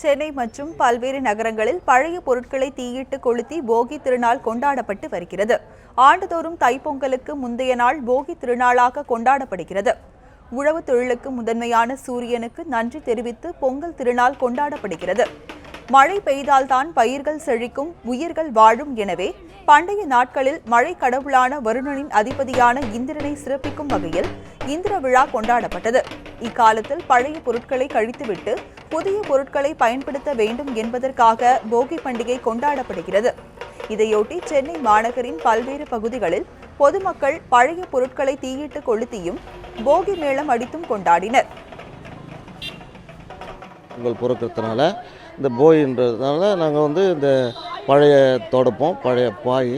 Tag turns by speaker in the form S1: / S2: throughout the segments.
S1: சென்னை மற்றும் பல்வேறு நகரங்களில் பழைய பொருட்களை தீயிட்டு கொளுத்தி போகி திருநாள் கொண்டாடப்பட்டு வருகிறது. ஆண்டுதோறும் தைப்பொங்கலுக்கு முந்தைய நாள் போகி திருநாளாக கொண்டாடப்படுகிறது. உழவு தொழிலுக்கு முதன்மையான சூரியனுக்கு நன்றி தெரிவித்து பொங்கல் திருநாள் கொண்டாடப்படுகிறது. மழை பெய்தால்தான் பயிர்கள் செழிக்கும், உயிர்கள் வாழும். எனவே பண்டைய நாட்களில் மழை கடவுளான வருணனின் அதிபதியான இந்திரனை சிறப்பிக்கும் வகையில் இந்திர விழா கொண்டாடப்பட்டது. இக்காலத்தில் பழைய பொருட்களை கழித்துவிட்டு புதிய பொருட்களை பயன்படுத்த வேண்டும் என்பதற்காக போகி பண்டிகை கொண்டாடப்படுகிறது. இதையொட்டி சென்னை மாநகரின் பல்வேறு பகுதிகளில் பொதுமக்கள் பழைய பொருட்களை தீயிட்டு கொளுத்தியும் போகி மேளம் அடித்தும் கொண்டாடினர்.
S2: பொங்கல் பொறுக்கிறதுனால இந்த போகின்றதுனால நாங்கள் இந்த பழைய தொடப்போம், பழைய பாய்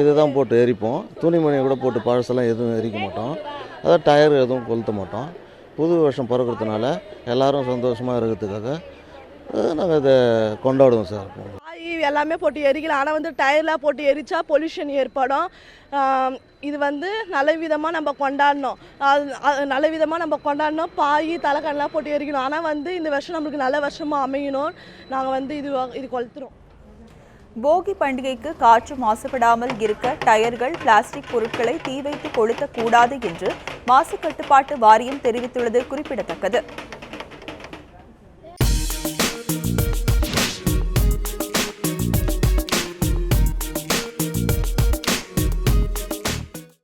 S2: இதுதான் போட்டு எரிப்போம். துணிமணியை கூட போட்டு பழசெல்லாம் எதுவும் எரிக்க மாட்டோம். அதாவது டயர் எதுவும் கொளுத்த மாட்டோம். புது வருஷம் பிறக்கிறதுனால எல்லாரும் சந்தோஷமாக இருக்கிறதுக்காக நாங்கள் இதை கொண்டாடுவோம் சார்.
S3: எல்லாமே போட்டு எரிக்கலாம். ஆனால் டயர்லாம் போட்டு எரிச்சா பொல்யூஷன் ஏற்படும். இது நல்ல விதமாக நம்ம கொண்டாடணும். நல்ல விதமாக நம்ம கொண்டாடணும். பாய் தலைக்கண்ணெலாம் போட்டு எரிக்கணும். ஆனால் இந்த வருஷம் நம்மளுக்கு நல்ல வருஷமாக அமையணும். நாங்கள் இது கொளுத்துறோம்.
S1: போகி பண்டிகைக்கு காற்று மாசுபடாமல் இருக்க டயர்கள், பிளாஸ்டிக் பொருட்களை தீ வைத்து கொளுத்தக்கூடாது என்று மாசு கட்டுப்பாட்டு வாரியம் தெரிவித்துள்ளது குறிப்பிடத்தக்கது.